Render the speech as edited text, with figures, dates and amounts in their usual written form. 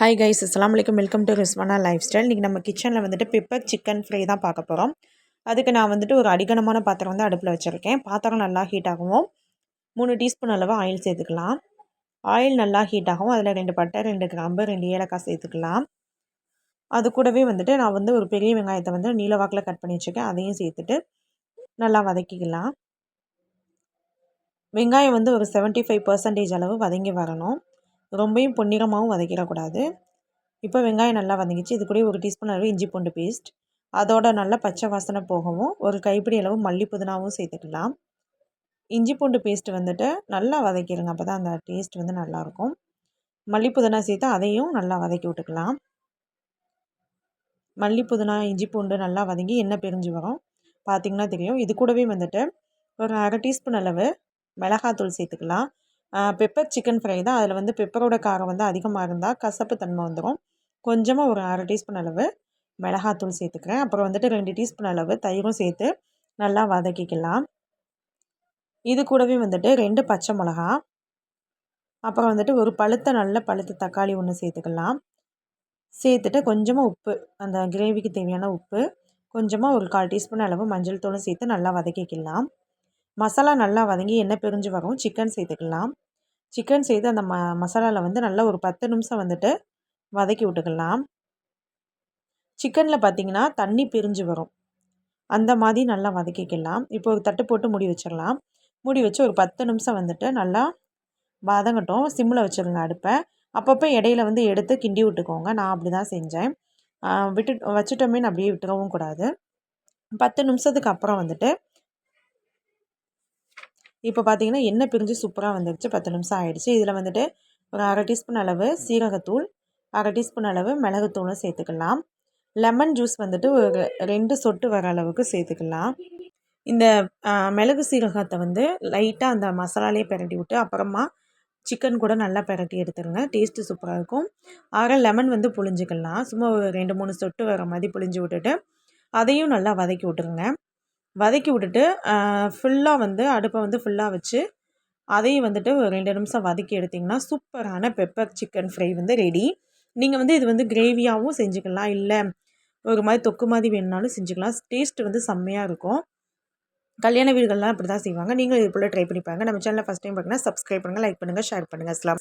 Hi guys, அஸ்ஸலாமு அலைக்கும். Welcome to Rizwana life style. இன்றைக்கி நம்ம கிச்சனில் வந்துட்டு பெப்பர் சிக்கன் ஃப்ரை தான் பார்க்க போகிறோம். அதுக்கு நான் வந்துட்டு ஒரு அடிகனமான பாத்திரம் வந்து அடுப்பில் வச்சுருக்கேன். பாத்திரம் நல்லா ஹீட் ஆகவும் 3 டீஸ்பூன் அளவு ஆயில் சேர்த்துக்கலாம். ஆயில் நல்லா ஹீட் ஆகும். அதில் 2 பட்டை, 2 கிராம்பு, 2 ஏலக்காய் சேர்த்துக்கலாம். அது கூடவே வந்துட்டு நான் வந்து ஒரு பெரிய வெங்காயத்தை வந்து நீல வாக்கில் கட் பண்ணி வச்சுருக்கேன். அதையும் சேர்த்துட்டு நல்லா வதக்கிக்கலாம். வெங்காயம் வந்து ஒரு 75% அளவு வதங்கி வரணும். ரொம்பவும் பொன்னிறமாகவும் வதக்கிடக்கூடாது. இப்போ வெங்காயம் நல்லா வதங்கிச்சு. இது கூட ஒரு டீஸ்பூன் அளவு இஞ்சி பூண்டு பேஸ்ட், அதோட நல்லா பச்சை வாசனை போகவும் ஒரு கைப்பிடி அளவு மல்லி புதினாவும் சேர்த்துக்கலாம். இஞ்சி பூண்டு பேஸ்ட் வந்துட்டு நல்லா வதக்கிடுங்க, அப்போ தான் அந்த டேஸ்ட் வந்து நல்லாயிருக்கும். மல்லி புதினா சேர்த்து அதையும் நல்லா வதக்கி விட்டுக்கலாம். மல்லி புதினா இஞ்சி பூண்டு நல்லா வதங்கி எண்ணெய் பிரிஞ்சு வரும், பார்த்திங்கன்னா தெரியும். இது கூடவே வந்துட்டு ஒரு அரை டீஸ்பூன் அளவு மிளகாத்தூள் சேர்த்துக்கலாம். பெப்பர் சிக்கன் ஃப்ரை தான், அதில் வந்து பெப்பரோட காரம் வந்து அதிகமாக இருந்தால் கசப்பு தன்மை வந்துடும். கொஞ்சமாக ஒரு அரை டீஸ்பூன் அளவு மிளகாத்தூள் சேர்த்துக்கிறேன். அப்புறம் வந்துட்டு 2 டீஸ்பூன் அளவு தயிரும் சேர்த்து நல்லா வதக்கிக்கலாம். இது கூடவே வந்துட்டு 2 பச்சை மிளகா, அப்புறம் வந்துட்டு ஒரு நல்ல பழுத்த தக்காளி ஒன்று சேர்த்துக்கலாம். சேர்த்துட்டு கொஞ்சமாக உப்பு, அந்த கிரேவிக்கு தேவையான உப்பு, கொஞ்சமாக ஒரு 1/4 டீஸ்பூன் அளவு மஞ்சள் தூளும் சேர்த்து நல்லா வதக்கிக்கலாம். மசாலா நல்லா வதங்கி எண்ணெய் பிரிஞ்சு வரும். சிக்கன் சேர்த்துக்கலாம். சிக்கன் சேர்த்து அந்த மசாலாவில் வந்து நல்லா ஒரு 10 நிமிஷம் வந்துட்டு வதக்கி விட்டுக்கலாம். சிக்கனில் பார்த்திங்கன்னா தண்ணி பிரிஞ்சு வரும், அந்த மாதிரி நல்லா வதக்கிக்கலாம். இப்போ ஒரு தட்டு போட்டு மூடி வச்சிடலாம். மூடி வச்சு ஒரு 10 நிமிஷம் வந்துட்டு நல்லா வதங்கட்டும். சிம்மில் வச்சுருங்க அடுப்பை. அப்பப்போ இடையில வந்து எடுத்து கிண்டி விட்டுக்கோங்க. நான் அப்படி தான் செஞ்சேன். வச்சுட்டோமே அப்படியே விட்டுறவும் கூடாது. 10 நிமிஷத்துக்கு அப்புறம் வந்துட்டு இப்போ பார்த்திங்கன்னா எண்ணெய் பிரிஞ்சு சூப்பராக வந்துடுச்சு. 10 நிமிஷம் ஆகிடுச்சு. இதில் வந்துட்டு ஒரு அரை டீஸ்பூன் அளவு சீரகத்தூள், அரை டீஸ்பூன் அளவு மிளகுத்தூளும் சேர்த்துக்கலாம். லெமன் ஜூஸ் வந்துட்டு ஒரு 2 சொட்டு வர அளவுக்கு சேர்த்துக்கலாம். இந்த மிளகு சீரகத்தை வந்து லைட்டாக அந்த மசாலாலே பிரட்டி விட்டு அப்புறமா சிக்கன் கூட நல்லா பிரட்டி எடுத்துருங்க. டேஸ்ட்டு சூப்பராக இருக்கும். அரை லெமன் வந்து புழிஞ்சிக்கலாம். சும்மா ஒரு 2-3 சொட்டு வர மாதிரி புழிஞ்சு விட்டுட்டு அதையும் நல்லா வதக்கி விட்டுருங்க. வதக்கி விட்டுட்டு ஃபுல்லாக வந்து அடுப்பை வந்து ஃபுல்லாக வச்சு அதையும் வந்துட்டு ஒரு 2 நிமிஷம் வதக்கி எடுத்திங்கன்னா சூப்பரான பெப்பர் சிக்கன் ஃப்ரை வந்து ரெடி. நீங்கள் வந்து இது வந்து கிரேவியாகவும் செஞ்சுக்கலாம், இல்லை ஒரு மாதிரி தொக்கு மாதிரி வேணுனாலும் செஞ்சுக்கலாம். டேஸ்ட்டு வந்து செம்மையாக இருக்கும். கல்யாண வீடுகள்லாம் இப்படி தான் செய்வாங்க. நீங்களும் இது போல் ட்ரை பண்ணி பாருங்கள். நம்ம சேனலில் ஃபஸ்ட் டைம் பார்த்திங்கன்னா சப்ஸ்கிரைப் பண்ணுங்கள், லைக் பண்ணுங்கள், ஷேர் பண்ணுங்கள். அஸ்ஸலாம்.